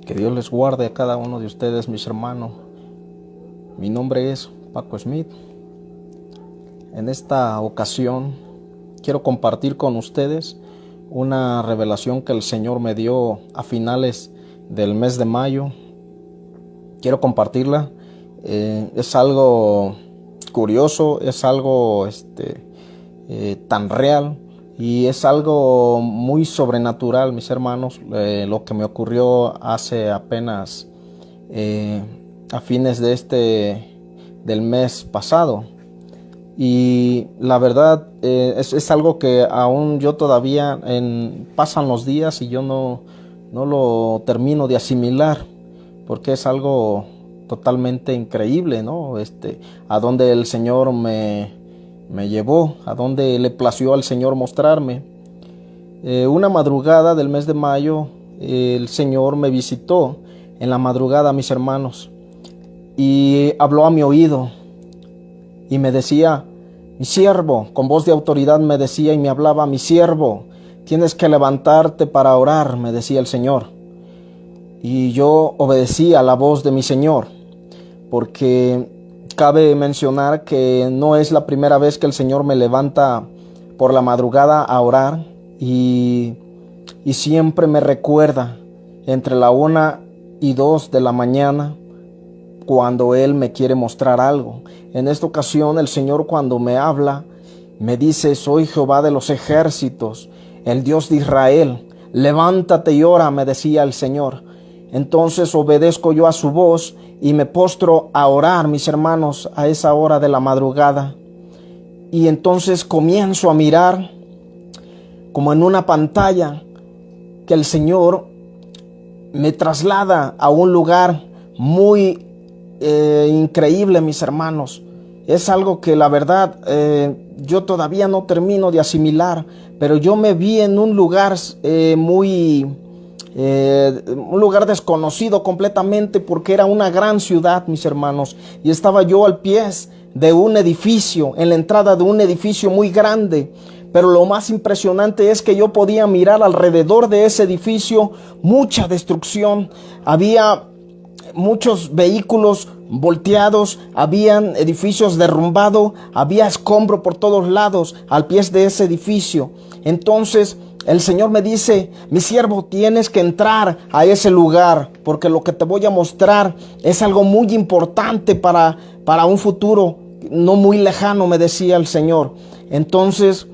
Que Dios les guarde a cada uno de ustedes, mis hermanos. Mi nombre es Paco Smith. En esta ocasión quiero compartir con ustedes una revelación que el Señor me dio a finales del mes de mayo. Quiero compartirla. Es algo curioso, es algo tan real y es algo muy sobrenatural, mis hermanos. Lo que me ocurrió hace apenas a fines del mes pasado. Y la verdad es algo que aún yo todavía pasan los días y yo no lo termino de asimilar, porque es algo totalmente increíble, ¿no? A donde el Señor me llevó, a donde le plació al Señor mostrarme. Una madrugada del mes de mayo, el Señor me visitó en la madrugada, mis hermanos, y habló a mi oído y me decía: mi siervo, con voz de autoridad me decía y me hablaba: mi siervo, tienes que levantarte para orar, me decía el Señor. Y yo obedecí a la voz de mi Señor, porque cabe mencionar que no es la primera vez que el Señor me levanta por la madrugada a orar, y siempre me recuerda entre la 1 y 2 de la mañana cuando Él me quiere mostrar algo. En esta ocasión el Señor, cuando me habla, me dice: soy Jehová de los ejércitos, el Dios de Israel, levántate y ora, me decía el Señor. Entonces obedezco yo a su voz y me postro a orar, mis hermanos, a esa hora de la madrugada. Y entonces comienzo a mirar como en una pantalla que el Señor me traslada a un lugar muy increíble, mis hermanos. Es algo que la verdad yo todavía no termino de asimilar, pero yo me vi en un lugar un lugar desconocido completamente, porque era una gran ciudad, mis hermanos, y estaba yo al pie de un edificio, en la entrada de un edificio muy grande. Pero lo más impresionante es que yo podía mirar alrededor de ese edificio mucha destrucción. Había muchos vehículos volteados, habían edificios derrumbados, había escombro por todos lados al pie de ese edificio. Entonces el Señor me dice: mi siervo, tienes que entrar a ese lugar, porque lo que te voy a mostrar es algo muy importante para un futuro no muy lejano, me decía el Señor. Entonces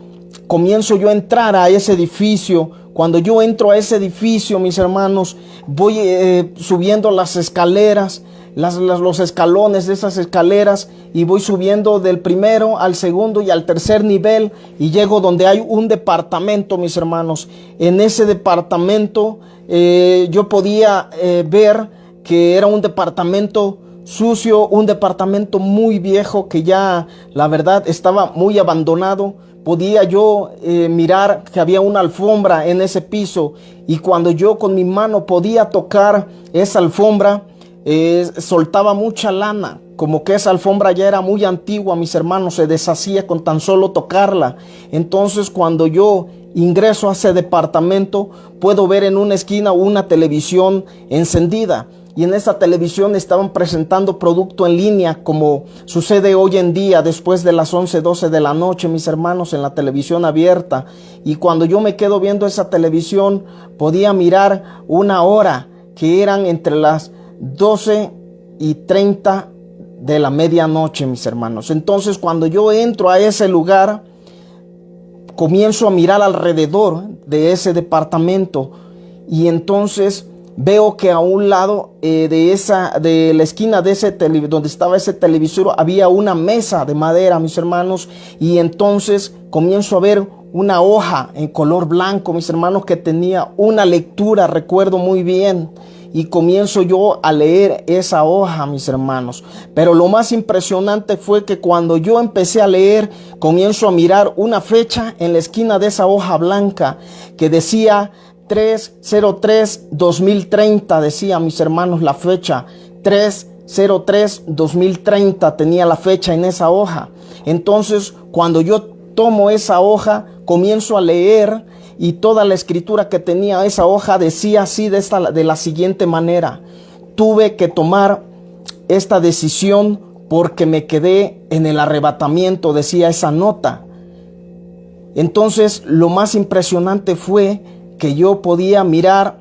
comienzo yo a entrar a ese edificio. Cuando yo entro a ese edificio, mis hermanos, voy subiendo las escaleras, los escalones de esas escaleras, y voy subiendo del primero al segundo y al tercer nivel, y llego donde hay un departamento, mis hermanos. En ese departamento yo podía ver que era un departamento sucio, un departamento muy viejo, que ya la verdad estaba muy abandonado. Podía yo mirar que había una alfombra en ese piso, y cuando yo con mi mano podía tocar esa alfombra, soltaba mucha lana, como que esa alfombra ya era muy antigua, mis hermanos, se deshacía con tan solo tocarla. Entonces cuando yo ingreso a ese departamento, puedo ver en una esquina una televisión encendida. Y en esa televisión estaban presentando producto en línea, como sucede hoy en día después de las 11, 12 de la noche, mis hermanos, en la televisión abierta. Y cuando yo me quedo viendo esa televisión, podía mirar una hora, que eran entre las 12:30 de la medianoche, mis hermanos. Entonces cuando yo entro a ese lugar, comienzo a mirar alrededor de ese departamento, y entonces veo que a un lado de la esquina de donde estaba ese televisor, había una mesa de madera, mis hermanos. Y entonces comienzo a ver una hoja en color blanco, mis hermanos, que tenía una lectura, recuerdo muy bien. Y comienzo yo a leer esa hoja, mis hermanos. Pero lo más impresionante fue que cuando yo empecé a leer, comienzo a mirar una fecha en la esquina de esa hoja blanca que decía 3/03/2030, decía, mis hermanos, la fecha 3/03/2030 tenía la fecha en esa hoja. Entonces cuando yo tomo esa hoja, comienzo a leer, y toda la escritura que tenía esa hoja decía así de la siguiente manera: tuve que tomar esta decisión porque me quedé en el arrebatamiento, decía esa nota. Entonces lo más impresionante fue que yo podía mirar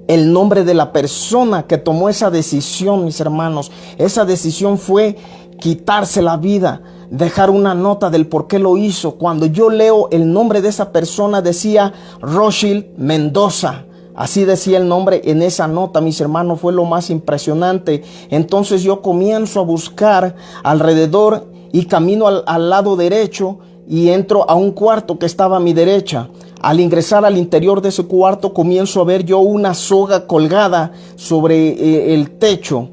el nombre de la persona que tomó esa decisión, mis hermanos. Esa decisión fue quitarse la vida, dejar una nota del por qué lo hizo. Cuando yo leo el nombre de esa persona, decía Rochil Mendoza. Así decía el nombre en esa nota, mis hermanos. Fue lo más impresionante. Entonces yo comienzo a buscar alrededor y camino al lado derecho y entro a un cuarto que estaba a mi derecha. Al ingresar al interior de ese cuarto, comienzo a ver yo una soga colgada sobre el techo.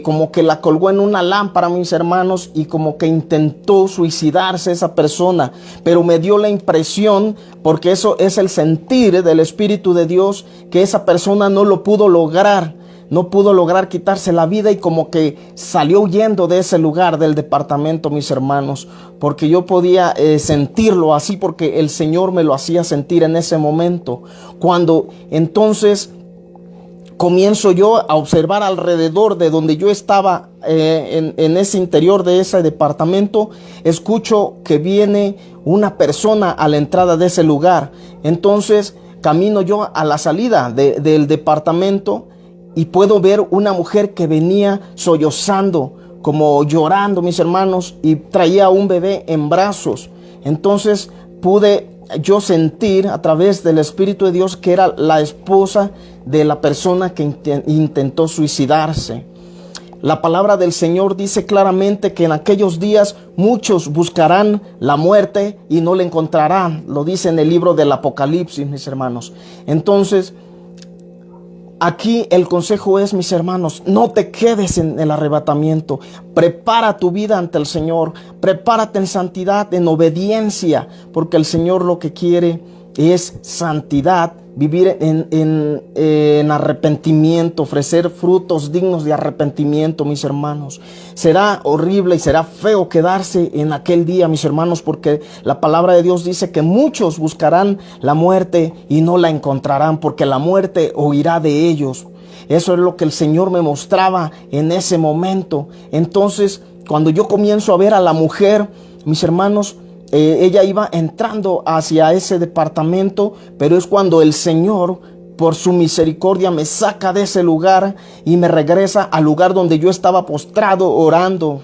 Como que la colgó en una lámpara, mis hermanos, y como que intentó suicidarse esa persona. Pero me dio la impresión, porque eso es el sentir del Espíritu de Dios, que esa persona no lo pudo lograr. No pudo lograr quitarse la vida y como que salió huyendo de ese lugar, del departamento, mis hermanos, porque yo podía sentirlo así, porque el Señor me lo hacía sentir en ese momento. Cuando entonces comienzo yo a observar alrededor de donde yo estaba, en ese interior de ese departamento, escucho que viene una persona a la entrada de ese lugar. Entonces camino yo a la salida del departamento y puedo ver una mujer que venía sollozando, como llorando, mis hermanos, y traía a un bebé en brazos. Entonces pude yo sentir a través del Espíritu de Dios que era la esposa de la persona que intentó suicidarse. La palabra del Señor dice claramente que en aquellos días muchos buscarán la muerte y no la encontrarán. Lo dice en el libro del Apocalipsis, mis hermanos. Entonces, aquí el consejo es, mis hermanos, no te quedes en el arrebatamiento. Prepara tu vida ante el Señor. Prepárate en santidad, en obediencia, porque el Señor lo que quiere es santidad, vivir en arrepentimiento, ofrecer frutos dignos de arrepentimiento, mis hermanos. Será horrible y será feo quedarse en aquel día, mis hermanos, porque la palabra de Dios dice que muchos buscarán la muerte y no la encontrarán, porque la muerte huirá de ellos. Eso es lo que el Señor me mostraba en ese momento. Entonces, cuando yo comienzo a ver a la mujer, mis hermanos, ella iba entrando hacia ese departamento, pero es cuando el Señor, por su misericordia, me saca de ese lugar y me regresa al lugar donde yo estaba postrado orando.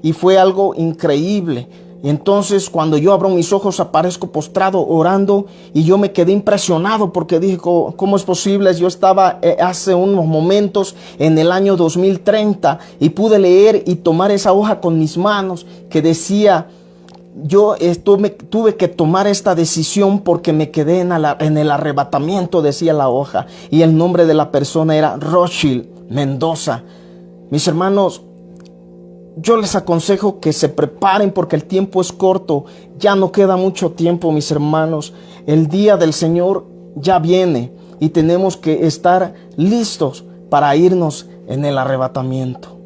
Y fue algo increíble. Y entonces cuando yo abro mis ojos aparezco postrado orando y yo me quedé impresionado porque dije, ¿cómo es posible? Yo estaba hace unos momentos en el año 2030 y pude leer y tomar esa hoja con mis manos que decía: yo tuve que tomar esta decisión porque me quedé en el arrebatamiento, decía la hoja, y el nombre de la persona era Rochil Mendoza. Mis hermanos, yo les aconsejo que se preparen porque el tiempo es corto, ya no queda mucho tiempo, mis hermanos. El día del Señor ya viene y tenemos que estar listos para irnos en el arrebatamiento.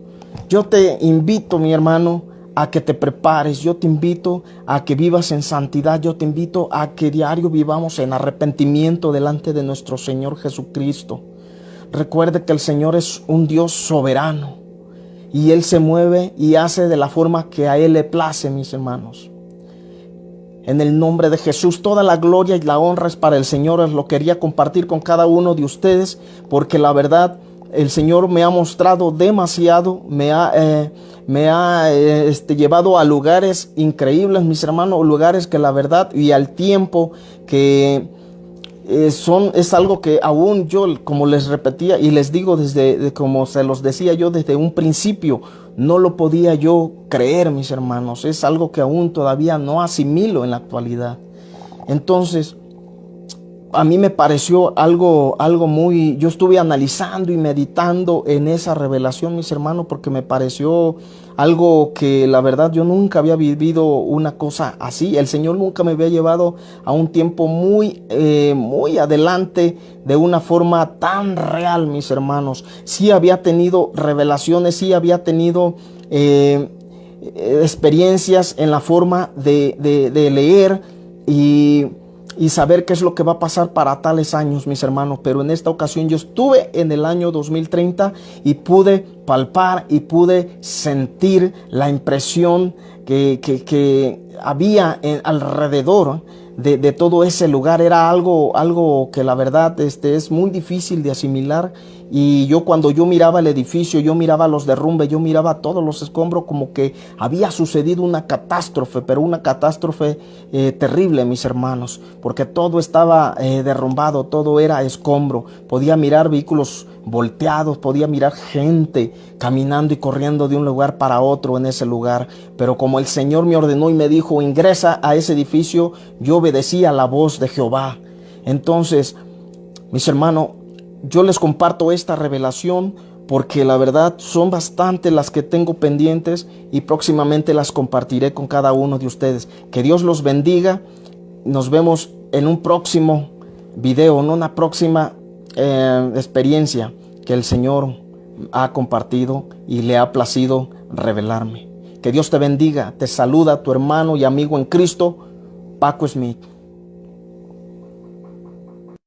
Yo te invito, mi hermano, a que te prepares. Yo te invito a que vivas en santidad. Yo te invito a que diario vivamos en arrepentimiento delante de nuestro Señor Jesucristo. Recuerde que el Señor es un Dios soberano y Él se mueve y hace de la forma que a Él le place, mis hermanos. En el nombre de Jesús, toda la gloria y la honra es para el Señor. Os lo quería compartir con cada uno de ustedes porque la verdad, el Señor me ha mostrado demasiado, me ha llevado a lugares increíbles, mis hermanos, lugares que la verdad y al tiempo que es algo que aún yo, como les repetía y les digo como se los decía yo desde un principio, no lo podía yo creer, mis hermanos. Es algo que aún todavía no asimilo en la actualidad. Entonces, a mí me pareció algo muy... Yo estuve analizando y meditando en esa revelación, mis hermanos, porque me pareció algo que la verdad yo nunca había vivido una cosa así. El Señor nunca me había llevado a un tiempo muy adelante de una forma tan real, mis hermanos. Sí había tenido revelaciones, sí había tenido experiencias en la forma de leer y y saber qué es lo que va a pasar para tales años, mis hermanos. Pero en esta ocasión yo estuve en el año 2030 y pude palpar y pude sentir la impresión que había alrededor de todo ese lugar. Era algo que la verdad es muy difícil de asimilar. Y cuando yo miraba el edificio, yo miraba los derrumbes, yo miraba todos los escombros, como que había sucedido una catástrofe, pero una catástrofe terrible, mis hermanos, porque todo estaba derrumbado, todo era escombro. Podía mirar vehículos volteados, podía mirar gente caminando y corriendo de un lugar para otro en ese lugar. Pero como el Señor me ordenó y me dijo, ingresa a ese edificio, yo obedecí a la voz de Jehová. Entonces, mis hermanos, yo les comparto esta revelación porque la verdad son bastantes las que tengo pendientes y próximamente las compartiré con cada uno de ustedes. Que Dios los bendiga. Nos vemos en un próximo video, en una próxima experiencia que el Señor ha compartido y le ha placido revelarme. Que Dios te bendiga. Te saluda tu hermano y amigo en Cristo, Paco Smith.